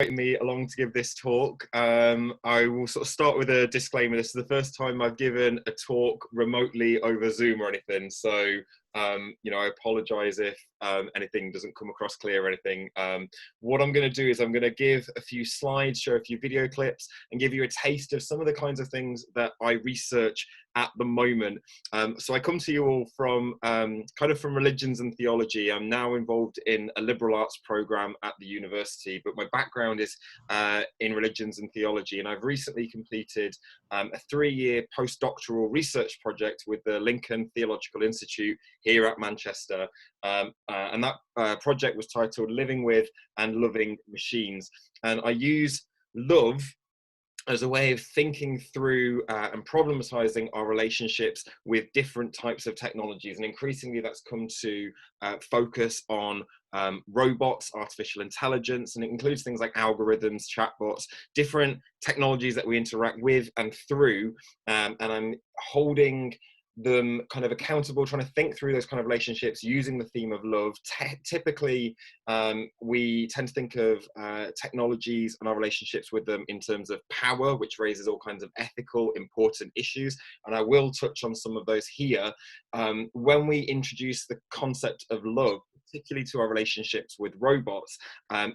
Inviting me along to give this talk. I will sort of start with a disclaimer. This is the first time I've given a talk remotely over Zoom or anything, so I apologize if anything doesn't come across clear or anything. What I'm going to do is I'm going to give a few slides, show a few video clips, and give you a taste of some of the kinds of things that I research at the moment. So I come to you all from kind of from religions and theology. I'm now involved in a liberal arts program at the university, but my background is in religions and theology, and I've recently completed a 3-year postdoctoral research project with the Lincoln Theological Institute here at Manchester, and that project was titled Living with and Loving Machines. And I use love as a way of thinking through and problematizing our relationships with different types of technologies. And increasingly that's come to focus on robots, artificial intelligence, and it includes things like algorithms, chatbots, different technologies that we interact with and through. And I'm holding them kind of accountable, trying to think through those kind of relationships using the theme of love. Typically, we tend to think of technologies and our relationships with them in terms of power, which raises all kinds of ethical, important issues. And I will touch on some of those here. When we introduce the concept of love, particularly to our relationships with robots,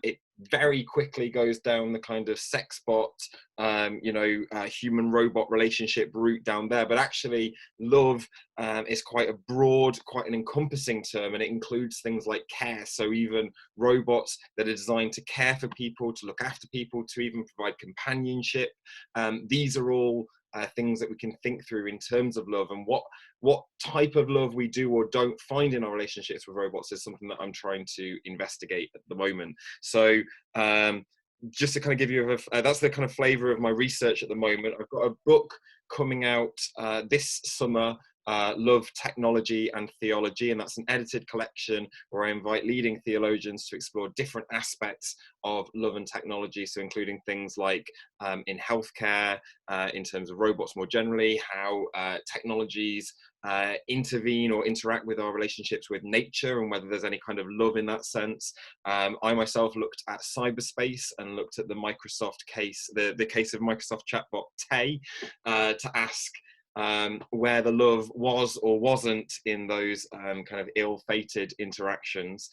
it very quickly goes down the kind of sex bot, human robot relationship route down there. But actually love is quite a broad, quite an encompassing term, and it includes things like care. So even robots that are designed to care for people, to look after people, to even provide companionship. These are all things that we can think through in terms of love, and what type of love we do or don't find in our relationships with robots is something that I'm trying to investigate at the moment. So just to kind of give you that's the kind of flavor of my research at the moment. I've got a book coming out this summer, Love, Technology and Theology, and that's an edited collection where I invite leading theologians to explore different aspects of love and technology, so including things like in healthcare, in terms of robots more generally, how technologies intervene or interact with our relationships with nature, and whether there's any kind of love in that sense. I myself looked at cyberspace and looked at the Microsoft case, the case of Microsoft chatbot Tay, to ask where the love was or wasn't in those kind of ill-fated interactions.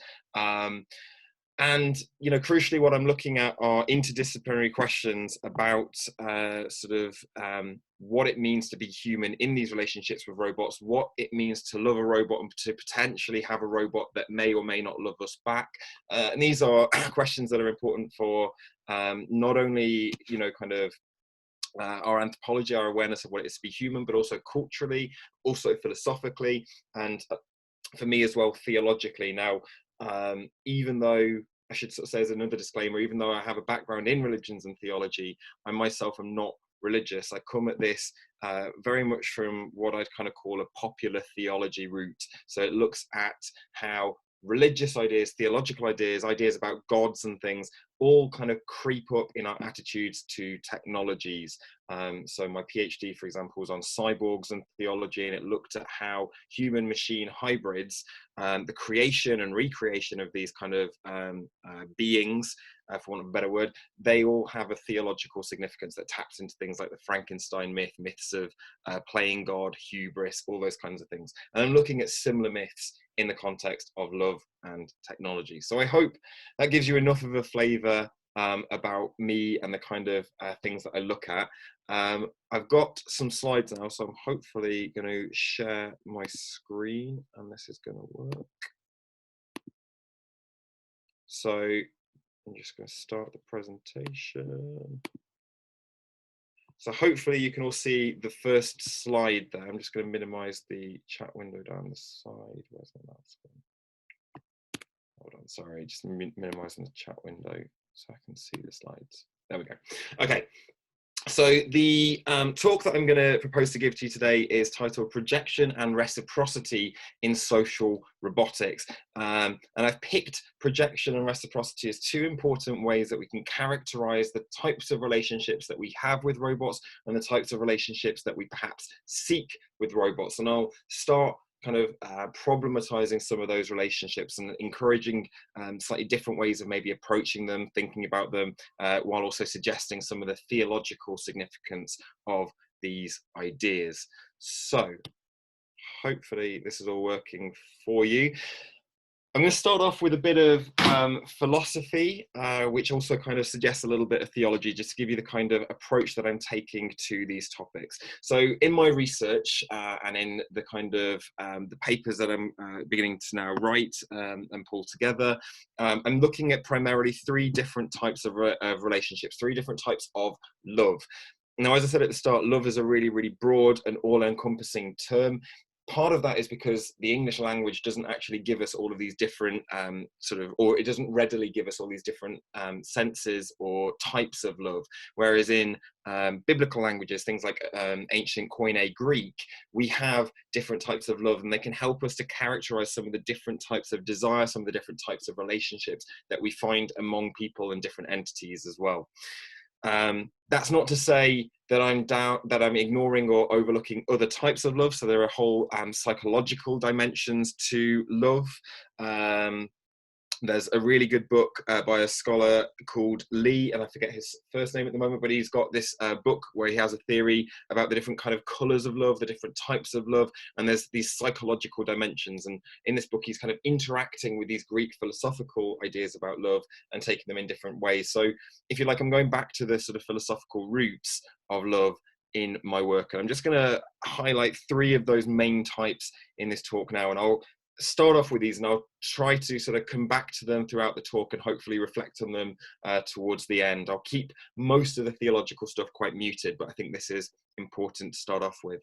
And, crucially, what I'm looking at are interdisciplinary questions about what it means to be human in these relationships with robots, what it means to love a robot and to potentially have a robot that may or may not love us back. And these are questions that are important for not only, our anthropology, our awareness of what it is to be human, but also culturally, also philosophically, and for me as well, theologically. Now, even though, I should sort of say as another disclaimer, even though I have a background in religions and theology, I myself am not religious. I come at this very much from what I'd kind of call a popular theology route. So it looks at how religious ideas, theological ideas, ideas about gods and things, all kind of creep up in our attitudes to technologies. So my PhD, for example, was on cyborgs and theology, and it looked at how human-machine hybrids, the creation and recreation of these kind of beings, for want of a better word, they all have a theological significance that taps into things like the Frankenstein myth, myths of playing God, hubris, all those kinds of things. And I'm looking at similar myths in the context of love and technology. So I hope that gives you enough of a flavour about me and the kind of things that I look at. I've got some slides now, so I'm hopefully going to share my screen, and this is going to work. So I'm just going to start the presentation. So hopefully you can all see the first slide there. I'm just going to minimize the chat window down the side. Where's my mouse going? Hold on, sorry, just minimizing the chat window so I can see the slides. There we go. Okay. So the talk that I'm going to propose to give to you today is titled Projection and Reciprocity in Social Robotics. And I've picked projection and reciprocity as two important ways that we can characterize the types of relationships that we have with robots and the types of relationships that we perhaps seek with robots. And I'll start kind of problematizing some of those relationships and encouraging slightly different ways of maybe approaching them, thinking about them, while also suggesting some of the theological significance of these ideas. So hopefully this is all working for you. I'm going to start off with a bit of philosophy, which also kind of suggests a little bit of theology, just to give you the kind of approach that I'm taking to these topics. So in my research and in the kind of the papers that I'm beginning to now write and pull together, I'm looking at primarily three different types of relationships, three different types of love. Now, as I said at the start, love is a really, really broad and all-encompassing term. Part of that is because the English language doesn't actually give us all of these different or it doesn't readily give us all these different senses or types of love. Whereas in biblical languages, things like ancient Koine Greek, we have different types of love, and they can help us to characterize some of the different types of desire, some of the different types of relationships that we find among people and different entities as well. That's not to say that I'm ignoring or overlooking other types of love. So there are whole psychological dimensions to love. There's a really good book by a scholar called Lee, and I forget his first name at the moment, but he's got this book where he has a theory about the different kind of colors of love, the different types of love, and there's these psychological dimensions. And in this book, he's kind of interacting with these Greek philosophical ideas about love and taking them in different ways. So if you like, I'm going back to the sort of philosophical roots of love in my work. And I'm just going to highlight three of those main types in this talk now, and I'll start off with these, and I'll try to sort of come back to them throughout the talk and hopefully reflect on them towards the end. I'll keep most of the theological stuff quite muted, but I think this is important to start off with.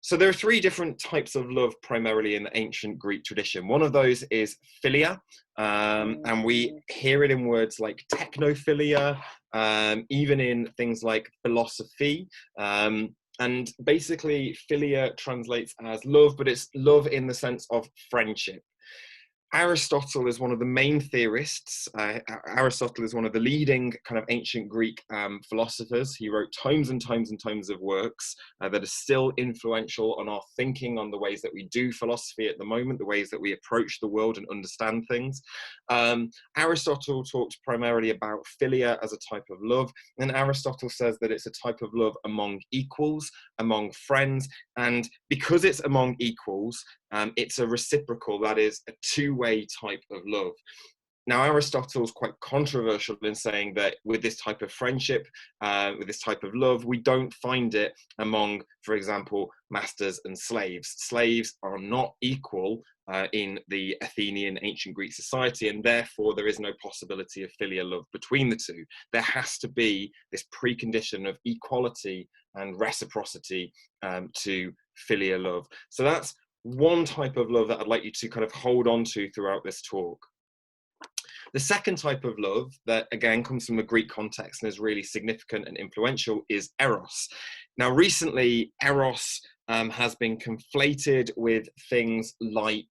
So there are three different types of love primarily in the ancient Greek tradition. One of those is philia, and we hear it in words like technophilia, even in things like philosophy. And basically, philia translates as love, but it's love in the sense of friendship. Aristotle is one of the main theorists. Aristotle is one of the leading kind of ancient Greek philosophers. He wrote tomes and tomes and tomes of works that are still influential on our thinking, on the ways that we do philosophy at the moment, the ways that we approach the world and understand things. Aristotle talked primarily about philia as a type of love, and Aristotle says that it's a type of love among equals, among friends, and because it's among equals, it's a reciprocal, that is a two-way type of love. Now, Aristotle's quite controversial in saying that with this type of friendship, with this type of love, we don't find it among, for example, masters and slaves. Slaves are not equal in the Athenian ancient Greek society, and therefore there is no possibility of filial love between the two. There has to be this precondition of equality and reciprocity to filial love. So that's one type of love that I'd like you to kind of hold on to throughout this talk. The second type of love that again comes from a Greek context and is really significant and influential is eros. Now recently eros has been conflated with things like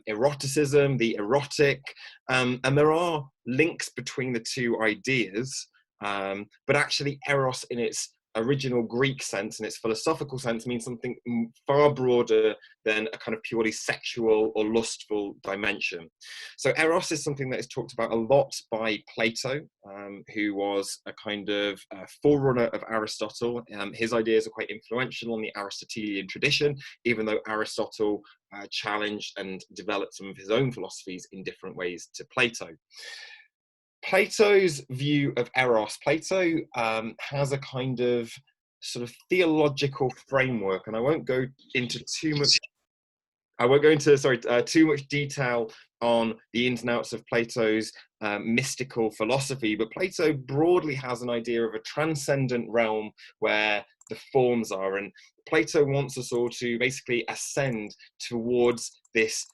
eroticism, the erotic, and there are links between the two ideas, but actually eros in its original Greek sense and its philosophical sense means something far broader than a kind of purely sexual or lustful dimension. So eros is something that is talked about a lot by Plato, who was a kind of forerunner of Aristotle. His ideas are quite influential on the Aristotelian tradition, even though Aristotle challenged and developed some of his own philosophies in different ways to Plato. Plato's view of eros, Plato has a kind of sort of theological framework, and I won't go into too much detail on the ins and outs of Plato's mystical philosophy, but Plato broadly has an idea of a transcendent realm where the forms are, and Plato wants us all to basically ascend towards this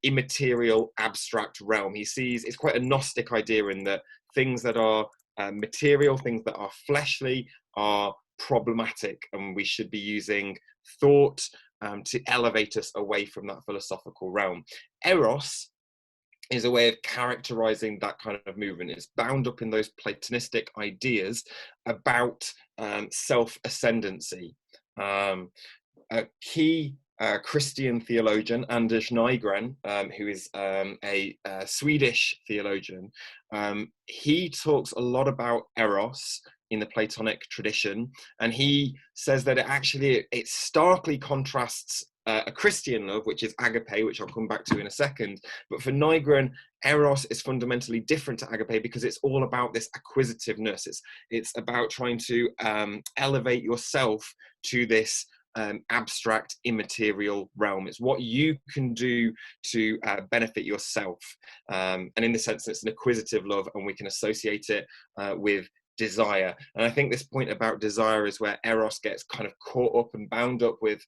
immaterial abstract realm. He sees it's quite a Gnostic idea in that things that are material, things that are fleshly are problematic, and we should be using thought to elevate us away from that philosophical realm. Eros is a way of characterizing that kind of movement. It's bound up in those Platonistic ideas about self-ascendancy. A key Christian theologian, Anders Nygren, who is a Swedish theologian. He talks a lot about eros in the Platonic tradition, and he says that it starkly contrasts a Christian love, which is agape, which I'll come back to in a second. But for Nygren, eros is fundamentally different to agape because it's all about this acquisitiveness. It's about trying to elevate yourself to this abstract, immaterial realm. It's what you can do to benefit yourself. And in the sense, it's an acquisitive love, and we can associate it with desire. And I think this point about desire is where eros gets kind of caught up and bound up with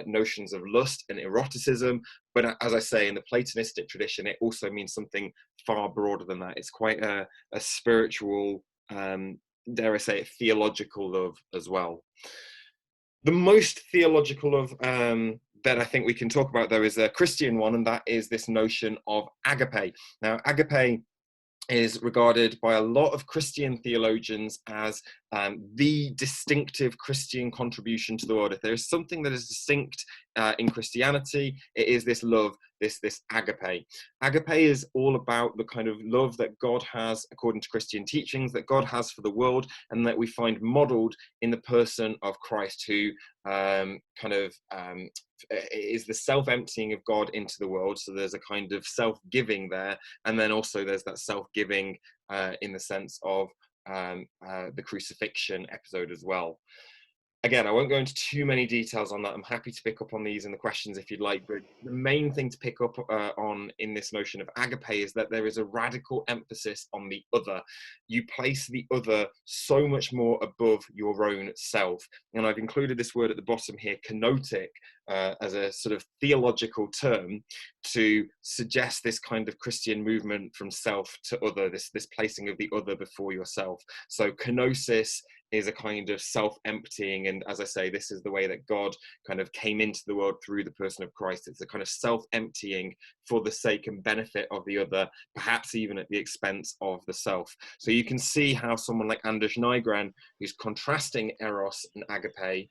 notions of lust and eroticism. But as I say, in the Platonistic tradition, it also means something far broader than that. It's quite a spiritual, dare I say it, theological love as well. The most theological love that I think we can talk about, though, is a Christian one, and that is this notion of agape. Now, agape is regarded by a lot of Christian theologians as the distinctive Christian contribution to the world. If there is something that is distinct in Christianity, it is this love, this agape. Agape is all about the kind of love that God has, according to Christian teachings, that God has for the world, and that we find modeled in the person of Christ, who is the self-emptying of God into the world. So there's a kind of self-giving there, and then also there's that self-giving in the sense of the crucifixion episode as well. Again, I won't go into too many details on that. I'm happy to pick up on these in the questions if you'd like, but the main thing to pick up on in this notion of agape is that there is a radical emphasis on the other. You place the other so much more above your own self. And I've included this word at the bottom here, kenotic, as a sort of theological term to suggest this kind of Christian movement from self to other, this placing of the other before yourself. So kenosis is a kind of self-emptying, and as I say, this is the way that God kind of came into the world through the person of Christ. It's a kind of self-emptying for the sake and benefit of the other, perhaps even at the expense of the self. So you can see how someone like Anders Nygren, who's contrasting eros and agape,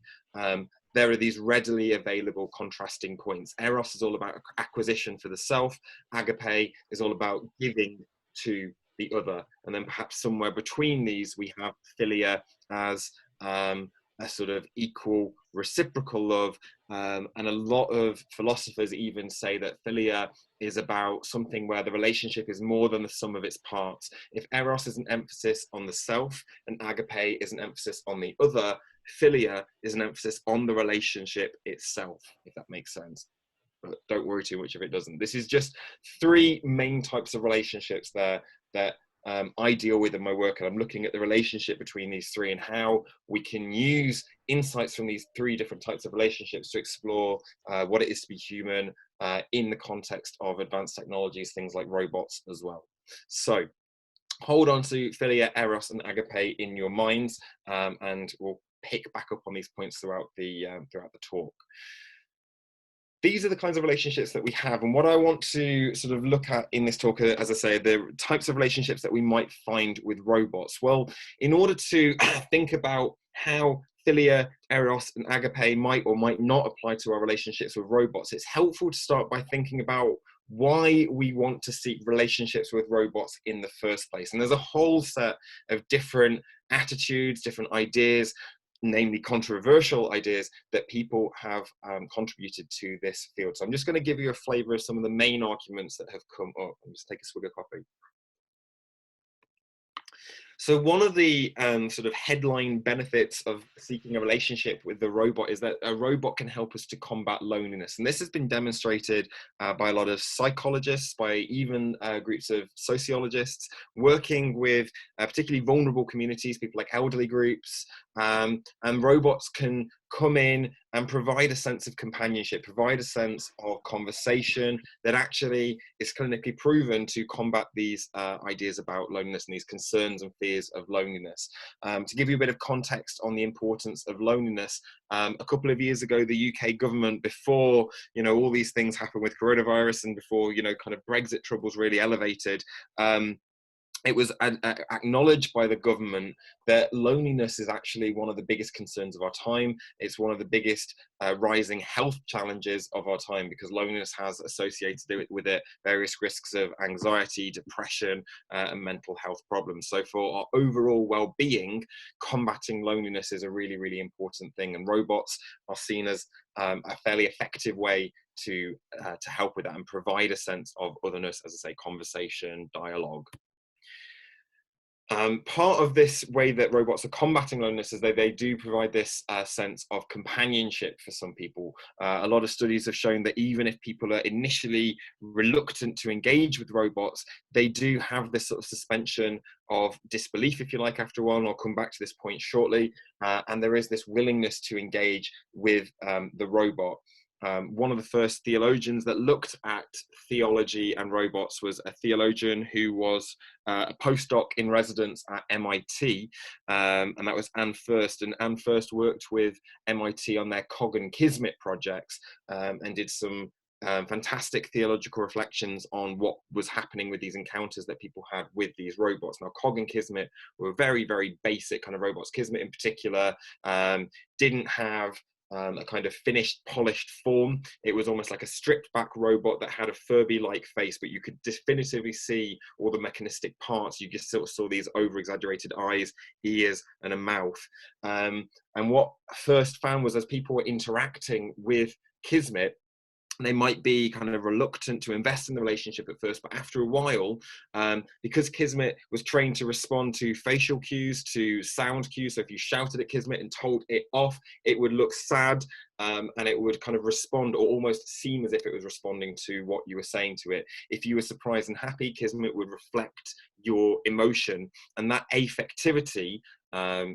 there are these readily available contrasting points. Eros is all about acquisition for the self. Agape is all about giving to the other. And then perhaps somewhere between these, we have philia as a sort of equal reciprocal love. And a lot of philosophers even say that philia is about something where the relationship is more than the sum of its parts. If eros is an emphasis on the self and agape is an emphasis on the other, philia is an emphasis on the relationship itself, if that makes sense. But don't worry too much if it doesn't. This is just three main types of relationships there that I deal with in my work, and I'm looking at the relationship between these three and how we can use insights from these three different types of relationships to explore what it is to be human in the context of advanced technologies, things like robots as well. So hold on to philia, eros, and agape in your minds, and we'll pick back up on these points throughout the talk. These are the kinds of relationships that we have, and what I want to sort of look at in this talk, as I say, the types of relationships that we might find with robots. Well, in order to think about how philia, eros, and agape might or might not apply to our relationships with robots, it's helpful to start by thinking about why we want to seek relationships with robots in the first place. And there's a whole set of different attitudes, different ideas, namely controversial ideas, that people have contributed to this field. So I'm just going to give you a flavour of some of the main arguments that have come up. I'll just take a swig of coffee. So one of the sort of headline benefits of seeking a relationship with the robot is that a robot can help us to combat loneliness. And this has been demonstrated by a lot of psychologists, by even groups of sociologists, working with particularly vulnerable communities, people like elderly groups, and robots can come in and provide a sense of companionship, provide a sense of conversation that actually is clinically proven to combat these ideas about loneliness and these concerns and fears of loneliness. To give you a bit of context on the importance of loneliness, a couple of years ago, the UK government, before, all these things happened with coronavirus and before, kind of Brexit troubles really elevated, it was acknowledged by the government that loneliness is actually one of the biggest concerns of our time. It's one of the biggest rising health challenges of our time, because loneliness has associated with it various risks of anxiety, depression, and mental health problems. So for our overall well-being, combating loneliness is a really, really important thing. And robots are seen as a fairly effective way to help with that and provide a sense of otherness, as I say, conversation, dialogue. Part of this way that robots are combating loneliness is that they do provide this sense of companionship for some people. A lot of studies have shown that even if people are initially reluctant to engage with robots, they do have this sort of suspension of disbelief, if you like, after a while, and I'll come back to this point shortly. And there is this willingness to engage with the robot. One of the first theologians that looked at theology and robots was a theologian who was a postdoc in residence at MIT, and that was Anne First. And Anne First worked with MIT on their Cog and Kismet projects, and did some fantastic theological reflections on what was happening with these encounters that people had with these robots. Now, Cog and Kismet were very, very basic kind of robots. Kismet in particular didn't have a kind of finished, polished form. It was almost like a stripped back robot that had a Furby-like face, but you could definitively see all the mechanistic parts. You just sort of saw these over-exaggerated eyes, ears, and a mouth. And what First found was, as people were interacting with Kismet, they might be kind of reluctant to invest in the relationship at first, but after a while, because Kismet was trained to respond to facial cues, to sound cues, so if you shouted at Kismet and told it off, it would look sad, and it would kind of respond, or almost seem as if it was responding to what you were saying to it. If you were surprised and happy, Kismet would reflect your emotion, and that affectivity.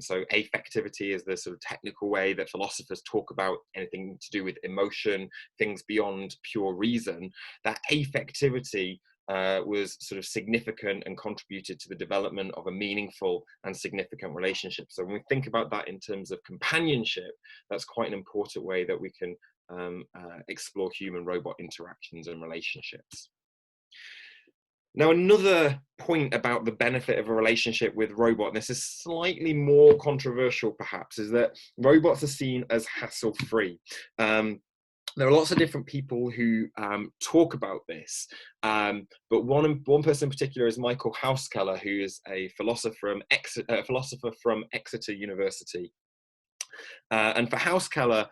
So affectivity is the sort of technical way that philosophers talk about anything to do with emotion, things beyond pure reason. That affectivity was sort of significant and contributed to the development of a meaningful and significant relationship. So when we think about that in terms of companionship, that's quite an important way that we can explore human-robot interactions and relationships. Now, another point about the benefit of a relationship with robot, and this is slightly more controversial perhaps, is that robots are seen as hassle-free. There are lots of different people who talk about this, but one person in particular is Michael Hauskeller, who is a philosopher from Exeter University. And for Hauskeller,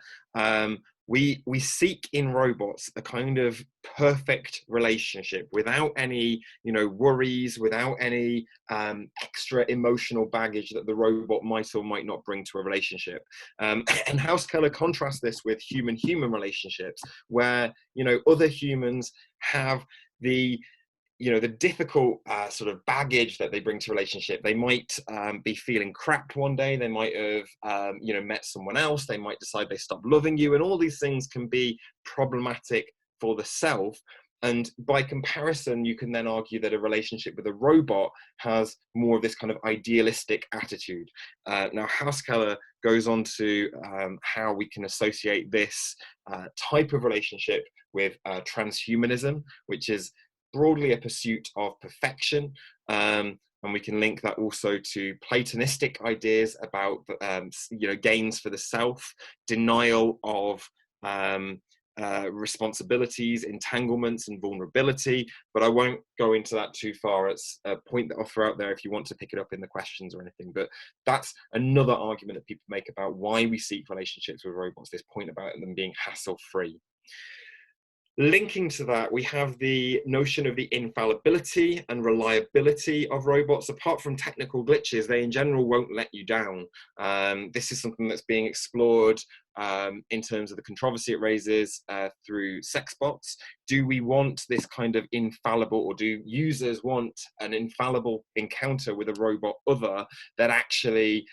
we seek in robots a kind of perfect relationship without any, worries, without any extra emotional baggage that the robot might or might not bring to a relationship. And Hauskeller contrasts this with human-human relationships, where, other humans have the difficult sort of baggage that they bring to relationship. They might be feeling crap one day. They might have, met someone else. They might decide they stop loving you. And all these things can be problematic for the self. And by comparison, you can then argue that a relationship with a robot has more of this kind of idealistic attitude. Now, Hauskeller goes on to how we can associate this type of relationship with transhumanism, which is broadly a pursuit of perfection, and we can link that also to Platonistic ideas about gains for the self, denial of responsibilities, entanglements, and vulnerability. But I won't go into that too far. It's a point that I'll throw out there if you want to pick it up in the questions or anything. But that's another argument that people make about why we seek relationships with robots, this point about them being hassle-free. Linking to that, we have the notion of the infallibility and reliability of robots. Apart from technical glitches, they in general won't let you down. This is something that's being explored in terms of the controversy it raises through sex bots. Do we want this kind of infallible, or do users want an infallible encounter with a robot other that actually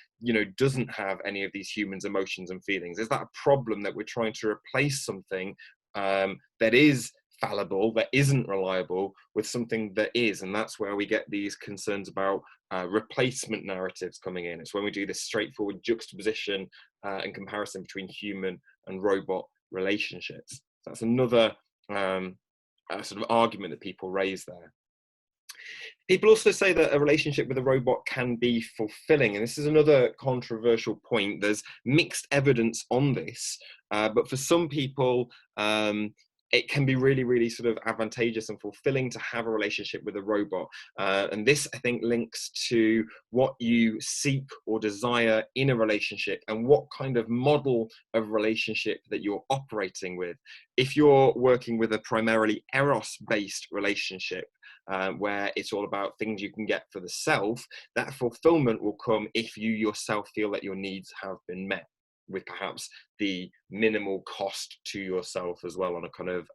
doesn't have any of these humans' emotions and feelings? Is that a problem, that we're trying to replace something that is fallible, that isn't reliable, with something that is? And that's where we get these concerns about replacement narratives coming in. It's when we do this straightforward juxtaposition and comparison between human and robot relationships. So that's another sort of argument that people raise there. People also say that a relationship with a robot can be fulfilling, and this is another controversial point. There's mixed evidence on this, but for some people, it can be really, really sort of advantageous and fulfilling to have a relationship with a robot. And this, I think, links to what you seek or desire in a relationship and what kind of model of relationship that you're operating with. If you're working with a primarily Eros-based relationship, where it's all about things you can get for the self, that fulfillment will come if you yourself feel that your needs have been met, with perhaps the minimal cost to yourself as well, on a kind of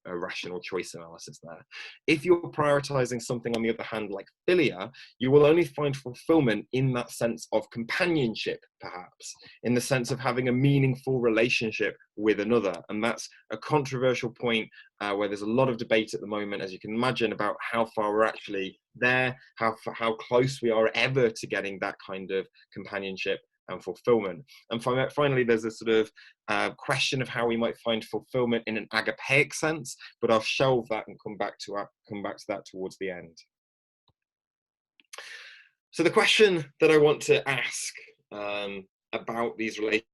a rational choice analysis there. If you're prioritizing something, on the other hand, like philia, you will only find fulfillment in that sense of companionship, perhaps, in the sense of having a meaningful relationship with another. And that's a controversial point where there's a lot of debate at the moment, as you can imagine, about how far we're actually there, how close we are ever to getting that kind of companionship and fulfillment. And finally, there's a sort of question of how we might find fulfillment in an agapeic sense, but I'll shelve that and come back to that towards the end. So the question that I want to ask about these relationships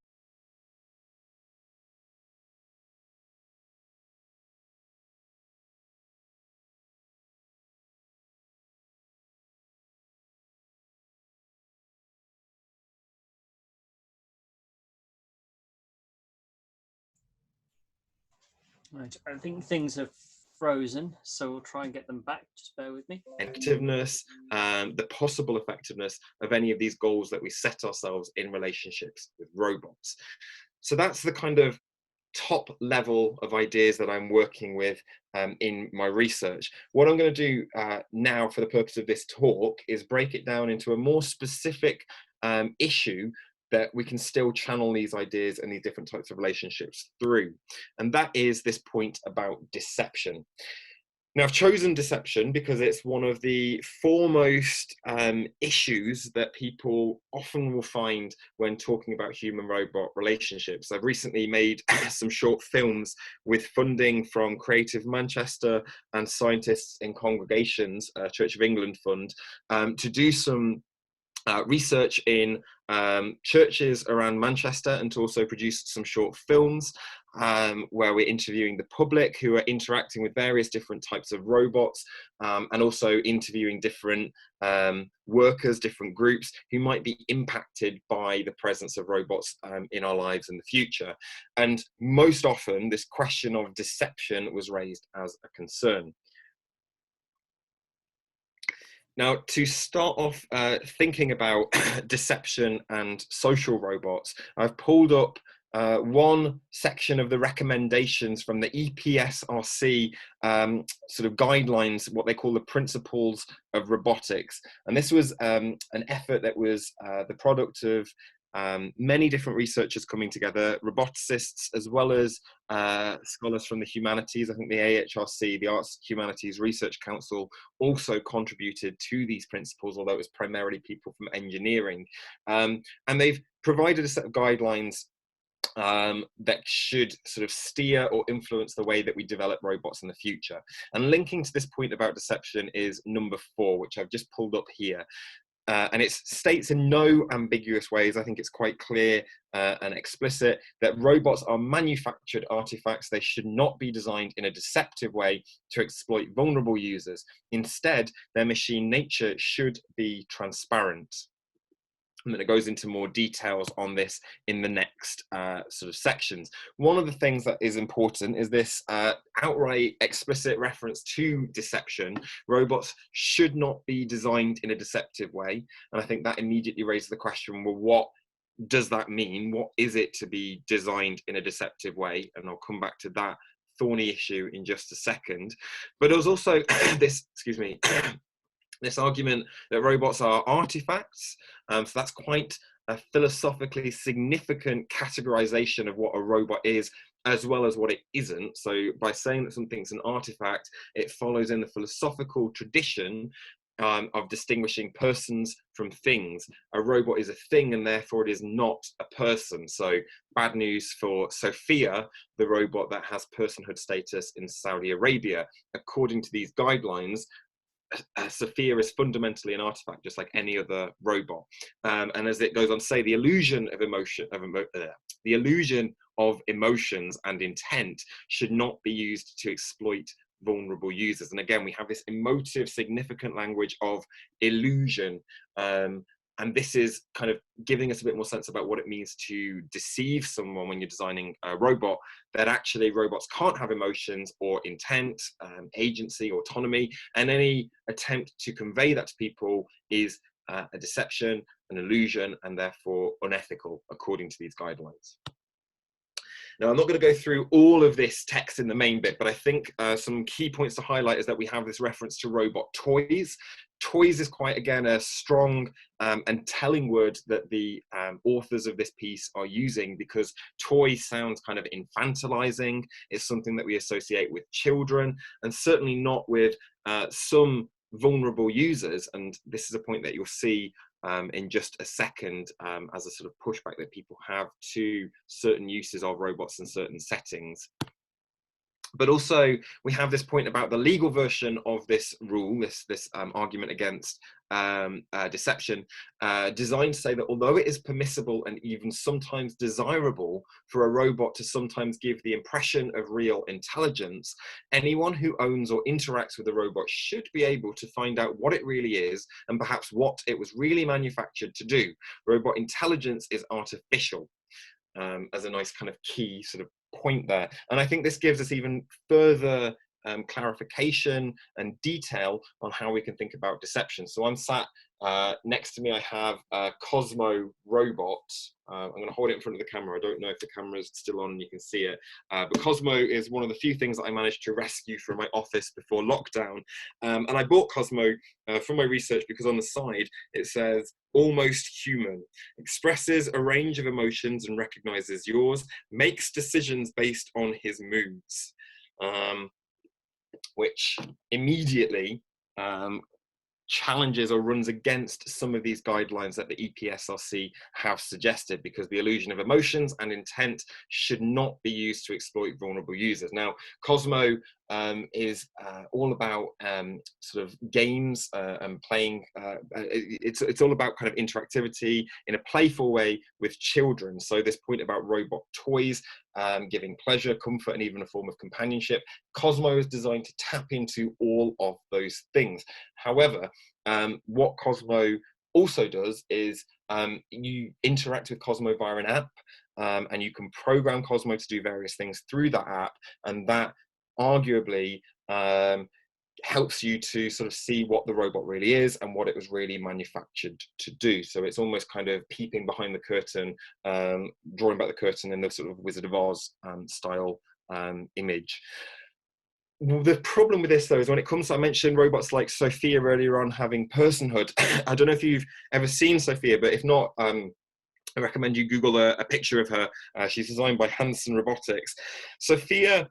Right, I think things have frozen, so we'll try and get them back. Just bear with me. effectiveness, the possible effectiveness of any of these goals that we set ourselves in relationships with robots. So that's the kind of top level of ideas that I'm working with in my research. What I'm going to do now for the purpose of this talk is break it down into a more specific issue that we can still channel these ideas and these different types of relationships through. And that is this point about deception. Now, I've chosen deception because it's one of the foremost issues that people often will find when talking about human-robot relationships. I've recently made some short films with funding from Creative Manchester and Scientists in Congregations, Church of England Fund, to do some research in churches around Manchester, and to also produce some short films where we're interviewing the public who are interacting with various different types of robots, and also interviewing different workers, different groups who might be impacted by the presence of robots in our lives in the future. And most often, this question of deception was raised as a concern. Now, to start off thinking about deception and social robots, I've pulled up one section of the recommendations from the EPSRC sort of guidelines, what they call the principles of robotics. And this was an effort that was the product of many different researchers coming together, roboticists, as well as scholars from the humanities. I think the AHRC, the Arts Humanities Research Council, also contributed to these principles, although it was primarily people from engineering. And they've provided a set of guidelines that should sort of steer or influence the way that we develop robots in the future. And linking to this point about deception is number 4, which I've just pulled up here. And it states in no ambiguous ways, I think it's quite clear and explicit, that robots are manufactured artifacts. They should not be designed in a deceptive way to exploit vulnerable users. Instead, their machine nature should be transparent. And then it goes into more details on this in the next sort of sections. One of the things that is important is this outright explicit reference to deception. Robots should not be designed in a deceptive way. And I think that immediately raises the question, well, what does that mean? What is it to be designed in a deceptive way? And I'll come back to that thorny issue in just a second. But there was also this, excuse me, this argument that robots are artifacts. So that's quite a philosophically significant categorization of what a robot is, as well as what it isn't. So by saying that something's an artifact, it follows in the philosophical tradition of distinguishing persons from things. A robot is a thing, and therefore it is not a person. So bad news for Sophia, the robot that has personhood status in Saudi Arabia. According to these guidelines, Sophia is fundamentally an artifact, just like any other robot. And as it goes on to say, the illusion of the illusion of emotions and intent should not be used to exploit vulnerable users. And again, we have this emotive, significant language of illusion. And this is kind of giving us a bit more sense about what it means to deceive someone when you're designing a robot, that actually robots can't have emotions or intent, agency, autonomy, and any attempt to convey that to people is a deception, an illusion, and therefore unethical, according to these guidelines. Now, I'm not going to go through all of this text in the main bit, but I think some key points to highlight is that we have this reference to robot toys. Toys is quite, again, a strong and telling word that the authors of this piece are using, because toy sounds kind of infantilizing. It's something that we associate with children, and certainly not with some vulnerable users. And this is a point that you'll see in just a second, as a sort of pushback that people have to certain uses of robots in certain settings. But also, we have this point about the legal version of this rule, this argument against deception, designed to say that although it is permissible and even sometimes desirable for a robot to sometimes give the impression of real intelligence, anyone who owns or interacts with a robot should be able to find out what it really is and perhaps what it was really manufactured to do. Robot intelligence is artificial, as a nice kind of key sort of point there. And I think this gives us even further clarification and detail on how we can think about deception. So I'm sat next to me, I have a Cosmo robot. I'm going to hold it in front of the camera. I don't know if the camera is still on and you can see it. But Cosmo is one of the few things that I managed to rescue from my office before lockdown. And I bought Cosmo from my research because on the side it says, almost human, expresses a range of emotions and recognizes yours, makes decisions based on his moods. Which immediately challenges or runs against some of these guidelines that the EPSRC have suggested, because the illusion of emotions and intent should not be used to exploit vulnerable users. Now, Cosmo is all about sort of games and playing. It's all about kind of interactivity in a playful way with children. So this point about robot toys giving pleasure, comfort, and even a form of companionship, Cosmo is designed to tap into all of those things. However, what Cosmo also does is you interact with Cosmo via an app, and you can program Cosmo to do various things through that app, and that arguably helps you to sort of see what the robot really is and what it was really manufactured to do. So it's almost kind of peeping behind the curtain, drawing back the curtain in the sort of Wizard of Oz style image. The problem with this, though, is when it comes to, I mentioned robots like Sophia earlier on having personhood. I don't know if you've ever seen Sophia, but if not, I recommend you Google a picture of her. She's designed by Hanson Robotics. Sophia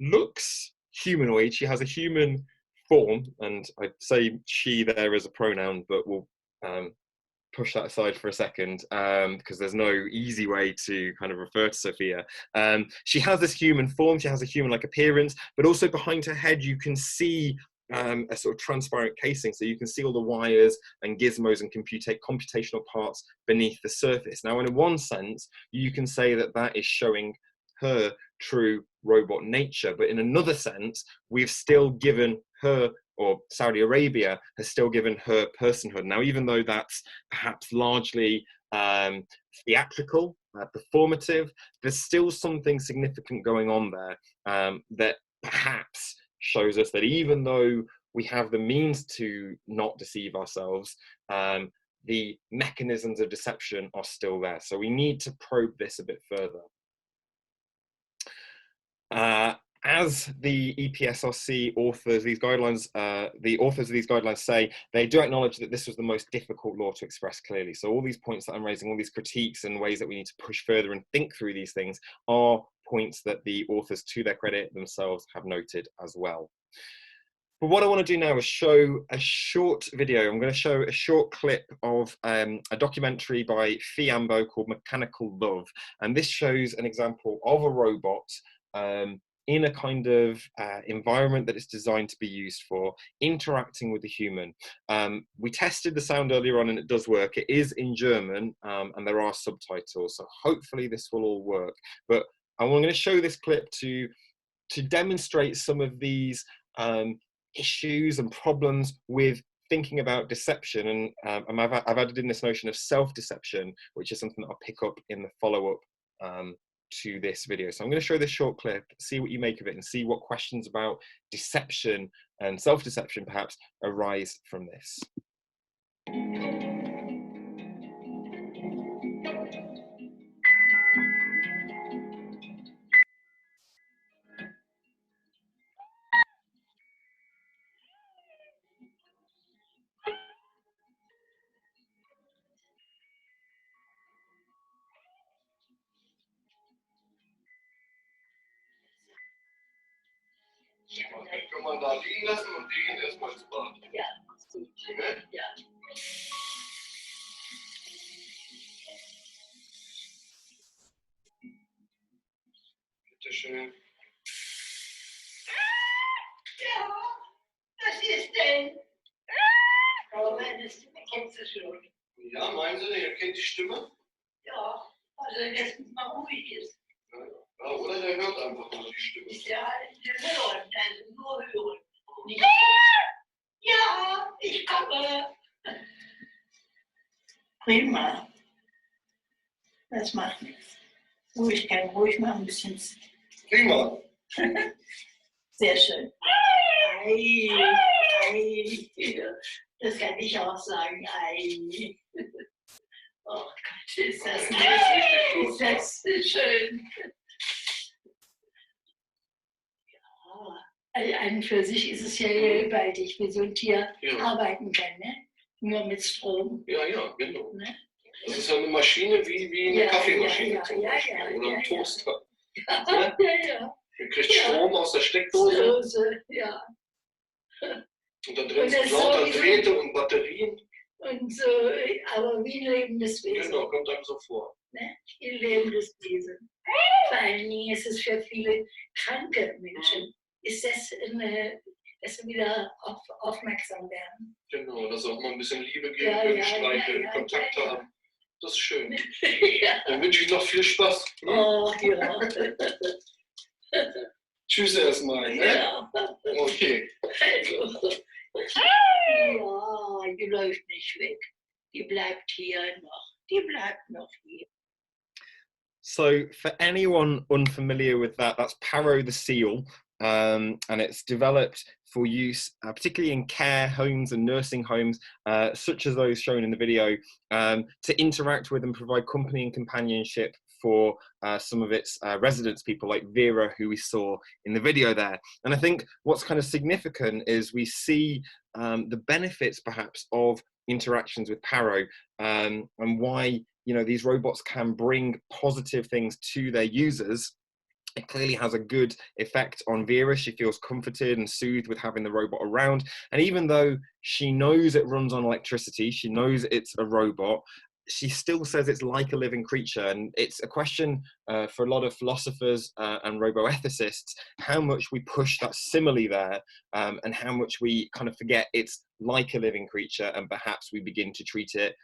looks humanoid. She has a human form, and I'd say she there as a pronoun, but we'll push that aside for a second, because there's no easy way to kind of refer to Sophia. She has this human form, she has a human-like appearance, but also behind her head you can see a sort of transparent casing, so you can see all the wires and gizmos and computational parts beneath the surface. Now, in one sense, you can say that that is showing her true robot nature, but in another sense, we've still given her, or Saudi Arabia has still given her personhood. Now, even though that's perhaps largely theatrical, performative, there's still something significant going on there that perhaps shows us that even though we have the means to not deceive ourselves, the mechanisms of deception are still there. So we need to probe this a bit further. As the EPSRC authors, these guidelines, the authors of these guidelines say, they do acknowledge that this was the most difficult law to express clearly. So all these points that I'm raising, all these critiques and ways that we need to push further and think through these things are points that the authors, to their credit, themselves have noted as well. But what I want to do now is show a short video. I'm going to show a short clip of a documentary by Fiambo called Mechanical Love. And this shows an example of a robot in a kind of environment that it's designed to be used for, interacting with the human. We tested the sound earlier on and it does work. It is in German and there are subtitles, so hopefully this will all work. But I'm going to show this clip to demonstrate some of these issues and problems with thinking about deception, and I've added in this notion of self-deception, which is something that I'll pick up in the follow-up to this video. So I'm going to show this short clip, see what you make of it, and see what questions about deception and self-deception perhaps arise from this. Kann man da liegen lassen und den erstmal ins Bad. Ja, gut. Ne? Ja. Bitte schön. Ja, was ist denn? Aber meine Stimme kennst du schon. Ja, meinen Sie, ihr kennt die Stimme? Ja, also erstens mal ruhig ist. Ja, oder der hört einfach nur die Stimme. Ja, der hört, also nur hören. Nicht ja, ich komme. Prima. Das macht nichts. Ich kann ruhig mal ein bisschen. Prima. Sehr schön. Ei, ei. Das kann ich auch sagen. Ei. Oh Gott, ist das nett. Ist das schön. Ja, an und für sich ist es ja gewaltig, wie so ein Tier arbeiten kann, ne? Nur mit Strom. Ja, ja, genau. Ne? Das ist ja eine Maschine wie eine Kaffeemaschine zum Beispiel oder ein Toaster. Ja, ne? Ja. Man kriegt Strom aus der Steckdose. Ja. Und da drin sind lauter Drähte und Batterien. Und so, aber wie ein lebendes Wesen. Genau, kommt einem so vor. Ne? Wie ein lebendes Wesen. Vor allen Dingen ist es für viele kranke Menschen. Ist das dass sie wieder aufmerksam werden. Genau, dass auch mal ein bisschen Liebe geben können, streicheln, Kontakt haben. Das ist schön. Ja. Dann wünsche ich noch viel Spaß. Hm? Oh, ja. Tschüss erstmal. Ne? Ja. Okay. Also. Ja, die läuft nicht weg. Die bleibt hier noch. Die bleibt noch hier. So for anyone unfamiliar with that, that's Paro the seal. And it's developed for use, particularly in care homes and nursing homes, such as those shown in the video, to interact with and provide company and companionship for some of its residents, people like Vera, who we saw in the video there. And I think what's kind of significant is we see the benefits perhaps of interactions with Paro, and why, you know, these robots can bring positive things to their users. It clearly has a good effect on Vera. She feels comforted and soothed with having the robot around. And even though she knows it runs on electricity, she knows it's a robot, she still says it's like a living creature. And it's a question for a lot of philosophers and roboethicists, how much we push that simile there, and how much we kind of forget it's like a living creature, and perhaps we begin to treat it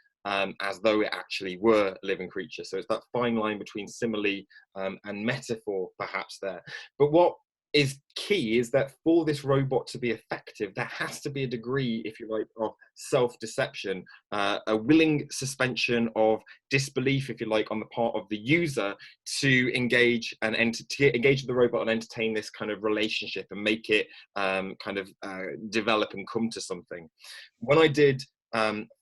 as though it actually were a living creature. So it's that fine line between simile and metaphor perhaps there. But what is key is that for this robot to be effective, there has to be a degree, if you like, of self-deception, a willing suspension of disbelief, if you like, on the part of the user to engage and engage with the robot and entertain this kind of relationship and make it develop and come to something. When I did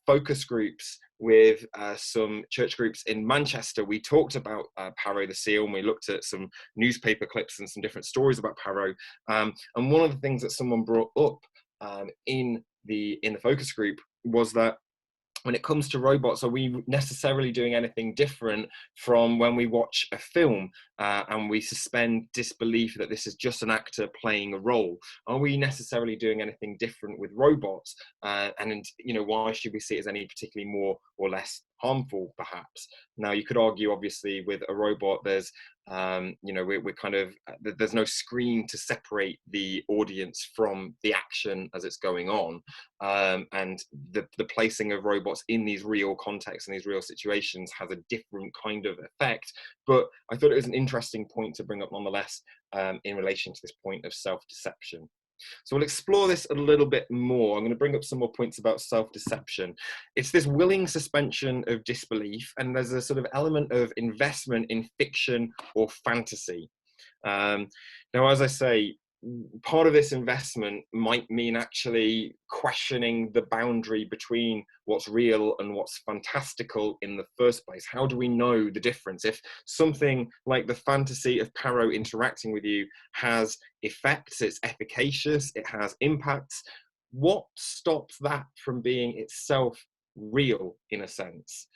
focus groups with some church groups in Manchester, we talked about Paro the seal, and we looked at some newspaper clips and some different stories about Paro. And one of the things that someone brought up in the focus group was that when it comes to robots, are we necessarily doing anything different from when we watch a film and we suspend disbelief that this is just an actor playing a role? Are we necessarily doing anything different with robots? And you know, why should we see it as any particularly more or less harmful, perhaps. Now, you could argue, obviously, with a robot, there's you know, we're kind of, there's no screen to separate the audience from the action as it's going on, and the placing of robots in these real contexts and these real situations has a different kind of effect. But I thought it was an interesting point to bring up nonetheless, in relation to this point of self-deception. So we'll explore this a little bit more. I'm going to bring up some more points about self-deception. It's this willing suspension of disbelief, and there's a sort of element of investment in fiction or fantasy. Now, as I say, part of this investment might mean actually questioning the boundary between what's real and what's fantastical in the first place. How do we know the difference? If something like the fantasy of Paro interacting with you has effects, it's efficacious, it has impacts, what stops that from being itself real, in a sense?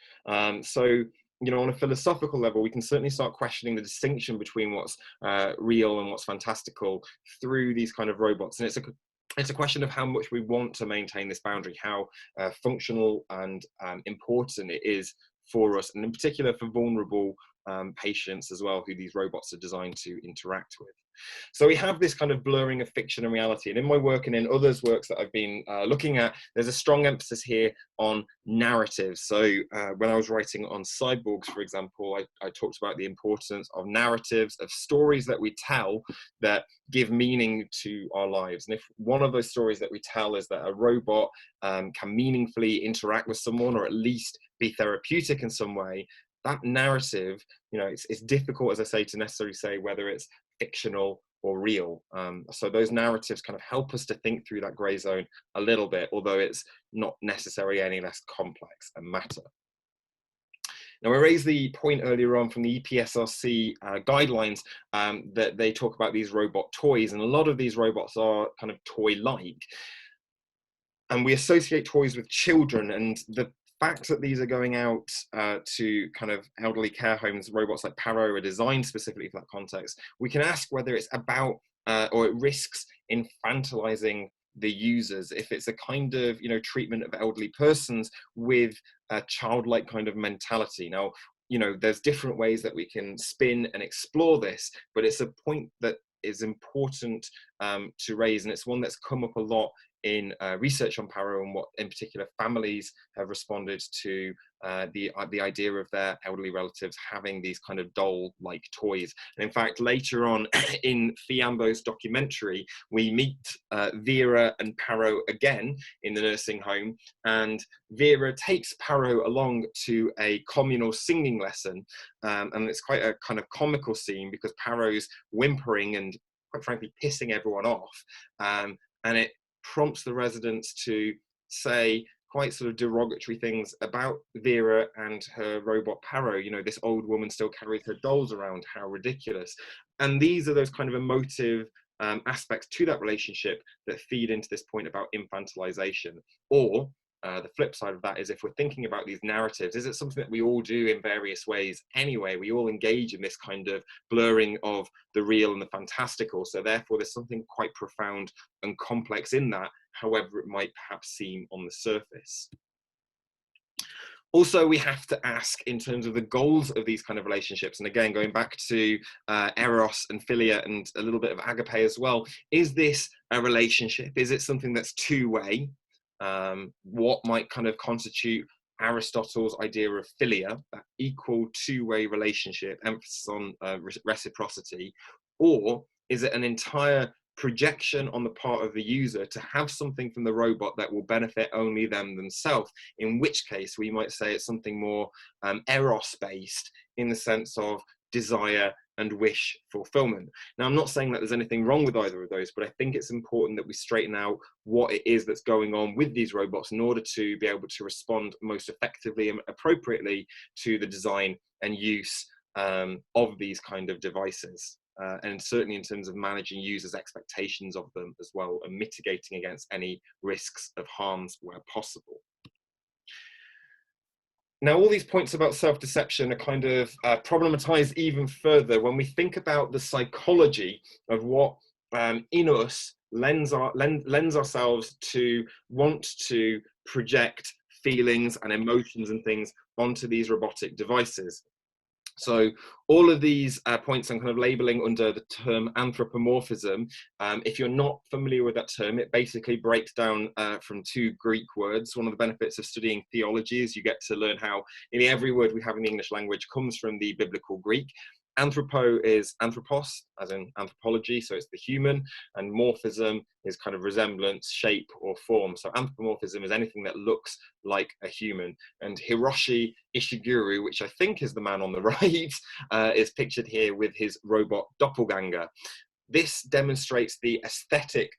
So, you know, on a philosophical level, we can certainly start questioning the distinction between what's real and what's fantastical through these kind of robots. And it's a question of how much we want to maintain this boundary, how functional and important it is for us, and in particular for vulnerable patients as well, who these robots are designed to interact with. So we have this kind of blurring of fiction and reality. And in my work and in others' works that I've been looking at, there's a strong emphasis here on narratives. So when I was writing on cyborgs, for example, I talked about the importance of narratives, of stories that we tell that give meaning to our lives. And if one of those stories that we tell is that a robot can meaningfully interact with someone, or at least be therapeutic in some way, that narrative, you know, it's difficult, as I say, to necessarily say whether it's fictional or real. So those narratives kind of help us to think through that grey zone a little bit, although it's not necessarily any less complex a matter. Now, I raised the point earlier on from the EPSRC guidelines that they talk about these robot toys, and a lot of these robots are kind of toy-like. And we associate toys with children, and the fact that these are going out to kind of elderly care homes, robots like Paro are designed specifically for that context, we can ask whether it's about or it risks infantilizing the users, if it's a kind of, you know, treatment of elderly persons with a childlike kind of mentality. Now, you know, there's different ways that we can spin and explore this, but it's a point that is important to raise, and it's one that's come up a lot in research on Paro, and what in particular families have responded to the idea of their elderly relatives having these kind of doll-like toys. And in fact, later on in Fiambo's documentary, we meet Vera and Paro again in the nursing home, and Vera takes Paro along to a communal singing lesson, and it's quite a kind of comical scene because Paro's whimpering and, quite frankly, pissing everyone off, and it prompts the residents to say quite sort of derogatory things about Vera and her robot Paro. You know, this old woman still carries her dolls around, how ridiculous. And these are those kind of emotive aspects to that relationship that feed into this point about infantilization. Or the flip side of that is, if we're thinking about these narratives, is it something that we all do in various ways anyway? We all engage in this kind of blurring of the real and the fantastical. So therefore, there's something quite profound and complex in that, however it might perhaps seem on the surface. Also, we have to ask in terms of the goals of these kind of relationships. And again, going back to eros and philia and a little bit of agape as well, is this a relationship? Is it something that's two-way? What might kind of constitute Aristotle's idea of philia, that equal two-way relationship, emphasis on reciprocity? Or is it an entire projection on the part of the user to have something from the robot that will benefit only them themselves, in which case we might say it's something more eros-based in the sense of desire and wish fulfillment. Now, I'm not saying that there's anything wrong with either of those, but I think it's important that we straighten out what it is that's going on with these robots in order to be able to respond most effectively and appropriately to the design and use of these kind of devices. And certainly in terms of managing users' expectations of them as well, and mitigating against any risks of harms where possible. Now, all these points about self-deception are kind of problematized even further when we think about the psychology of what in us lends ourselves to want to project feelings and emotions and things onto these robotic devices. So all of these points I'm kind of labeling under the term anthropomorphism. If you're not familiar with that term, it basically breaks down from two Greek words. One of the benefits of studying theology is you get to learn how nearly every word we have in the English language comes from the biblical Greek. Anthropo is anthropos, as in anthropology, so it's the human, and morphism is kind of resemblance, shape, or form. So anthropomorphism is anything that looks like a human. And Hiroshi Ishiguro, which I think is the man on the right, is pictured here with his robot doppelganger. This demonstrates the aesthetic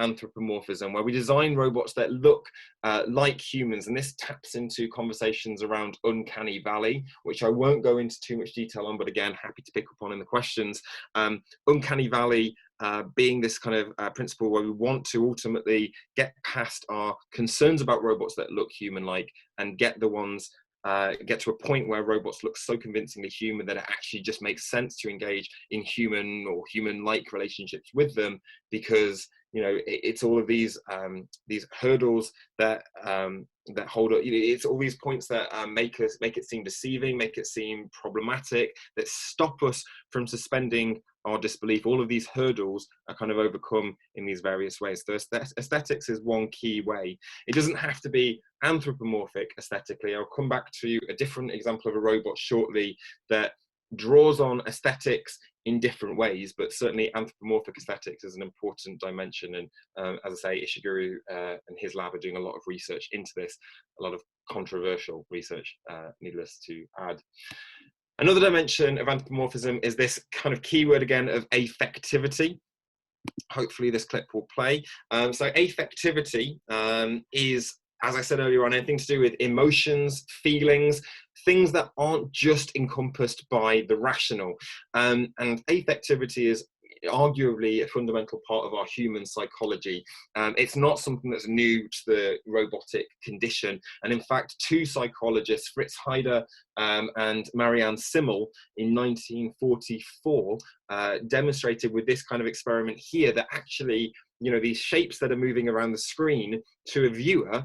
anthropomorphism, where we design robots that look like humans, and this taps into conversations around uncanny valley, which I won't go into too much detail on, but again, happy to pick up on in the questions. Uncanny valley being this kind of principle where we want to ultimately get past our concerns about robots that look human-like and get the ones get to a point where robots look so convincingly human that it actually just makes sense to engage in human or human-like relationships with them, because you know it's all of these hurdles that that hold up. You know, it's all these points that make it seem deceiving, make it seem problematic, that stop us from suspending our disbelief. All of these hurdles are kind of overcome in these various ways. So aesthetics is one key way. It doesn't have to be anthropomorphic aesthetically. I'll come back to a different example of a robot shortly that draws on aesthetics in different ways, but certainly anthropomorphic aesthetics is an important dimension. And as I say, Ishiguro and his lab are doing a lot of research into this, a lot of controversial research, needless to add. Another dimension of anthropomorphism is this kind of keyword again of affectivity. Hopefully this clip will play. So affectivity is, as I said earlier on, anything to do with emotions, feelings, things that aren't just encompassed by the rational. And affectivity is arguably a fundamental part of our human psychology. It's not something that's new to the robotic condition. And in fact, two psychologists, Fritz Heider and Marianne Simmel, in 1944, demonstrated with this kind of experiment here that actually, you know, these shapes that are moving around the screen to a viewer,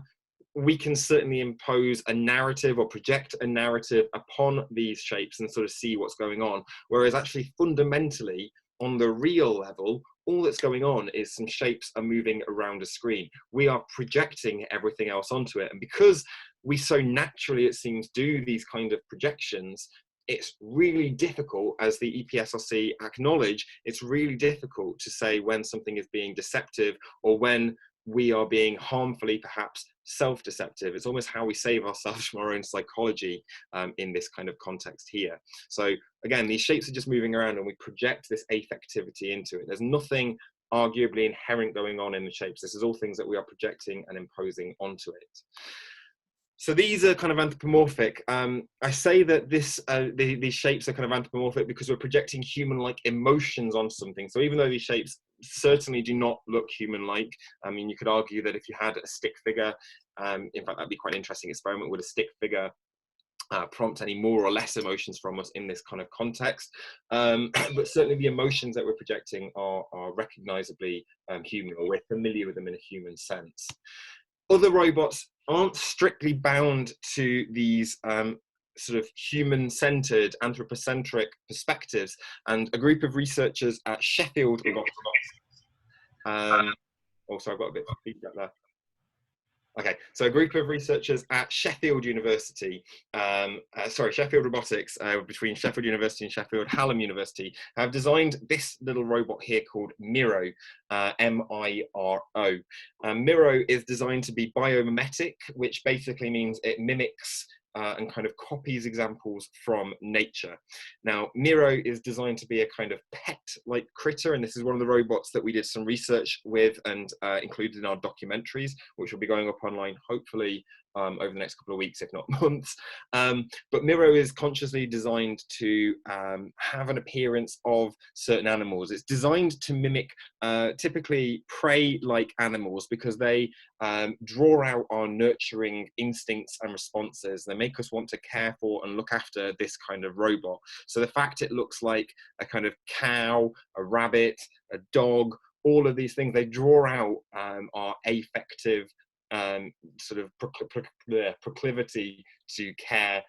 we can certainly impose a narrative or project a narrative upon these shapes and sort of see what's going on. Whereas actually fundamentally, on the real level, all that's going on is some shapes are moving around a screen. We are projecting everything else onto it. And because we so naturally, it seems, do these kind of projections, it's really difficult, as the EPSRC acknowledge, it's really difficult to say when something is being deceptive or when we are being harmfully, perhaps self-deceptive. It's almost how we save ourselves from our own psychology in this kind of context here. So again, these shapes are just moving around and we project this affectivity into it. There's nothing arguably inherent going on in the shapes. This is all things that we are projecting and imposing onto it. So these are kind of anthropomorphic. I say that these shapes are kind of anthropomorphic because we're projecting human-like emotions on something. So even though these shapes certainly do not look human-like, I mean, you could argue that if you had a stick figure, in fact, that'd be quite an interesting experiment, would a stick figure prompt any more or less emotions from us in this kind of context? But certainly the emotions that we're projecting are recognizably human, or we're familiar with them in a human sense. Other robots aren't strictly bound to these sort of human-centered, anthropocentric perspectives, and a group of researchers at Sheffield Robotics. Also, I've got a bit of feedback there. Okay, so a group of researchers at Sheffield University, Sheffield Robotics, between Sheffield University and Sheffield Hallam University, have designed this little robot here called Miro, M-I-R-O. Miro is designed to be biomimetic, which basically means it mimics and kind of copies examples from nature. Now, Miro is designed to be a kind of pet-like critter, and this is one of the robots that we did some research with and included in our documentaries, which will be going up online, hopefully, over the next couple of weeks, if not months. But Miro is consciously designed to have an appearance of certain animals. It's designed to mimic typically prey-like animals because they draw out our nurturing instincts and responses. They make us want to care for and look after this kind of robot. So the fact it looks like a kind of cow, a rabbit, a dog, all of these things, they draw out our affective sort of proclivity to care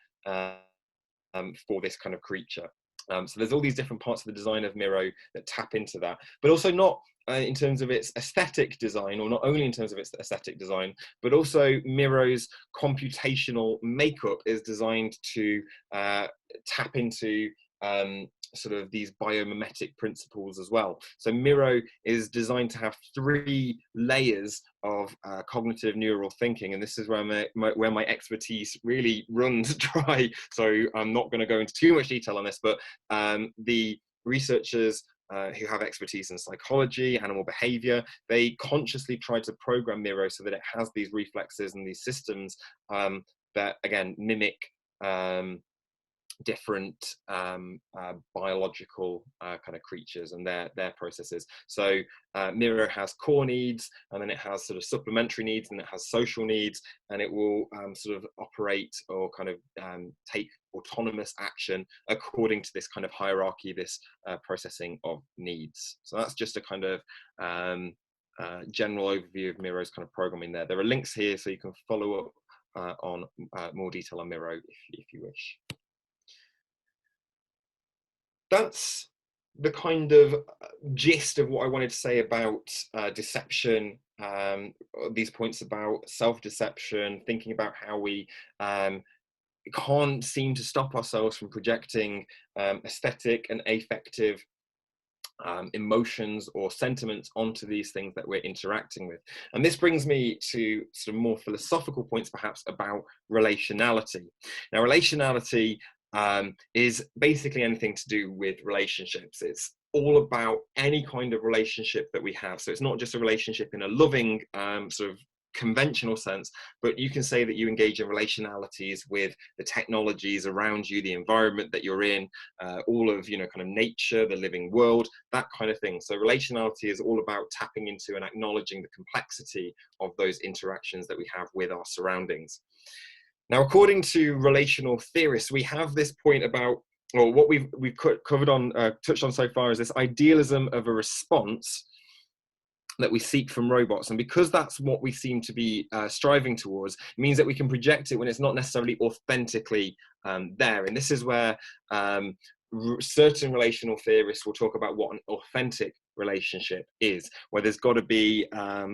for this kind of creature. So there's all these different parts of the design of Miro that tap into that, but also not in terms of its aesthetic design, or not only in terms of its aesthetic design, but also Miro's computational makeup is designed to tap into sort of these biomimetic principles as well. So Miro is designed to have 3 layers of cognitive neural thinking, and this is where my expertise really runs dry. So I'm not going to go into too much detail on this, but the researchers who have expertise in psychology, animal behavior, they consciously try to program Miro so that it has these reflexes and these systems that again mimic different biological kind of creatures and their processes. So Miro has core needs, and then it has sort of supplementary needs, and it has social needs, and it will sort of operate or kind of take autonomous action according to this kind of hierarchy, this processing of needs. So that's just a kind of general overview of Miro's kind of programming there. There are links here so you can follow up on more detail on Miro if you wish. That's the kind of gist of what I wanted to say about deception, these points about self-deception, thinking about how we can't seem to stop ourselves from projecting aesthetic and affective emotions or sentiments onto these things that we're interacting with. And this brings me to some more philosophical points perhaps about relationality. Now, relationality is basically anything to do with relationships. It's all about any kind of relationship that we have. So it's not just a relationship in a loving sort of conventional sense, but you can say that you engage in relationalities with the technologies around you, the environment that you're in, all of, you know, kind of nature, the living world, that kind of thing. So relationality is all about tapping into and acknowledging the complexity of those interactions that we have with our surroundings. Now, according to relational theorists, we have this point about, or what we've covered on, touched on so far, is this idealism of a response that we seek from robots. And because that's what we seem to be striving towards, it means that we can project it when it's not necessarily authentically there. And this is where certain relational theorists will talk about what an authentic relationship is, where there's got to be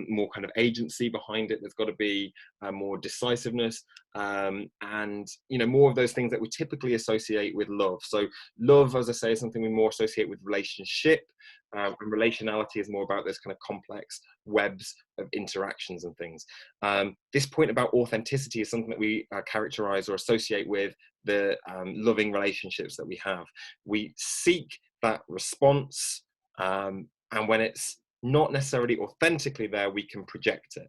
more kind of agency behind it, there's got to be more decisiveness, and, you know, more of those things that we typically associate with love. So love, as I say, is something we more associate with relationship, and relationality is more about those kind of complex webs of interactions and things. This point about authenticity is something that we characterize or associate with the loving relationships that we have. We seek that response, and when it's not necessarily authentically there, we can project it.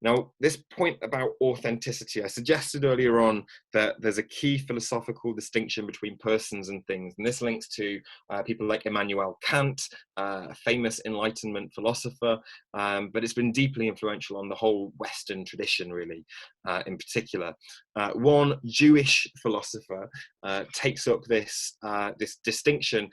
Now, this point about authenticity, I suggested earlier on that there's a key philosophical distinction between persons and things, and this links to people like Immanuel Kant, a famous Enlightenment philosopher, but it's been deeply influential on the whole Western tradition, really, in particular. One Jewish philosopher takes up this distinction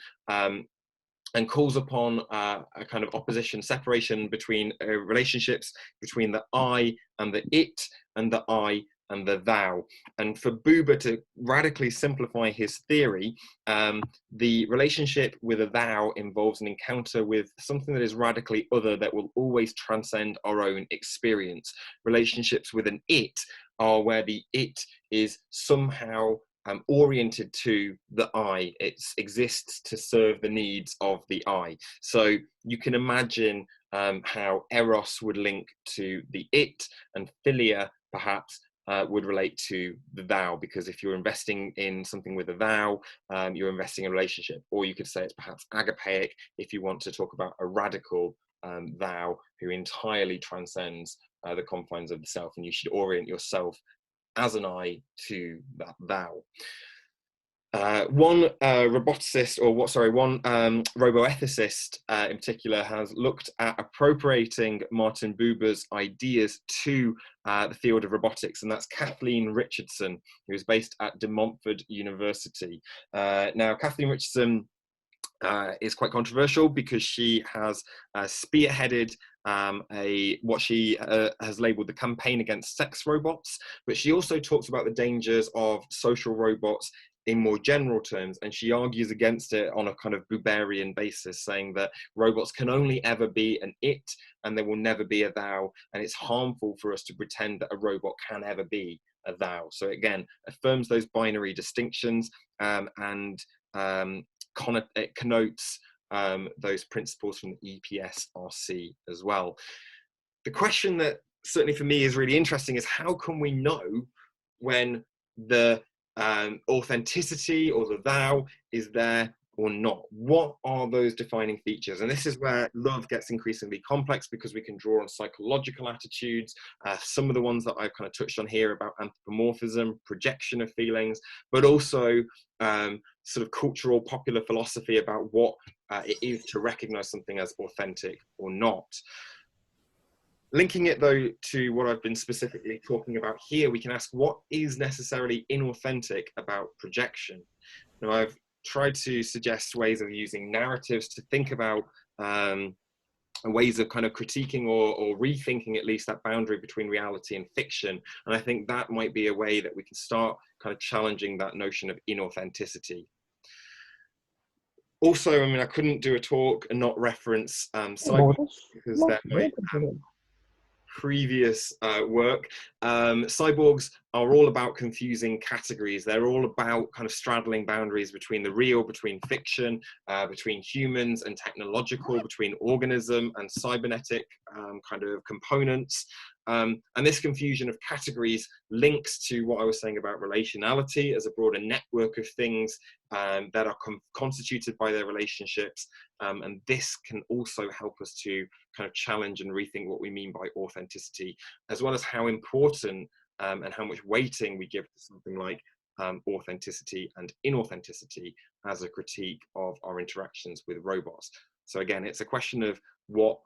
and calls upon a kind of opposition, separation between relationships between the I and the it, and the I and the thou. And for Buber to radically simplify his theory, the relationship with a thou involves an encounter with something that is radically other, that will always transcend our own experience. Relationships with an it are where the it is somehow oriented to the I. It exists to serve the needs of the I. So you can imagine how eros would link to the it, and philia perhaps would relate to the thou, because if you're investing in something with a thou, you're investing in a relationship. Or you could say it's perhaps agapeic if you want to talk about a radical thou who entirely transcends the confines of the self, and you should orient yourself as an I to that thou. One roboticist, or one roboethicist in particular, has looked at appropriating Martin Buber's ideas to the field of robotics, and that's Kathleen Richardson, who is based at De Montfort University. Now, Kathleen Richardson is quite controversial because she has spearheaded what she has labelled the campaign against sex robots, but she also talks about the dangers of social robots in more general terms, and she argues against it on a kind of Buberian basis, saying that robots can only ever be an it and there will never be a thou, and it's harmful for us to pretend that a robot can ever be a thou. So again, affirms those binary distinctions, and it connotes those principles from the EPSRC as well. The question that certainly for me is really interesting is, how can we know when the authenticity or the thou is there or not? What are those defining features? And this is where love gets increasingly complex, because we can draw on psychological attitudes, some of the ones that I've kind of touched on here about anthropomorphism, projection of feelings, but also sort of cultural popular philosophy about what it is to recognize something as authentic or not. Linking it though to what I've been specifically talking about here, we can ask what is necessarily inauthentic about projection. Now, I've tried to suggest ways of using narratives to think about ways of kind of critiquing or rethinking at least that boundary between reality and fiction. And I think that might be a way that we can start kind of challenging that notion of inauthenticity. Also, I mean, I couldn't do a talk and not reference cyborgs, because they're my previous work. Cyborgs are all about confusing categories. They're all about kind of straddling boundaries between the real, between fiction, between humans and technological, between organism and cybernetic kind of components. And this confusion of categories links to what I was saying about relationality as a broader network of things that are constituted by their relationships. And this can also help us to kind of challenge and rethink what we mean by authenticity, as well as how important and how much weighting we give to something like authenticity and inauthenticity as a critique of our interactions with robots. So again, it's a question of what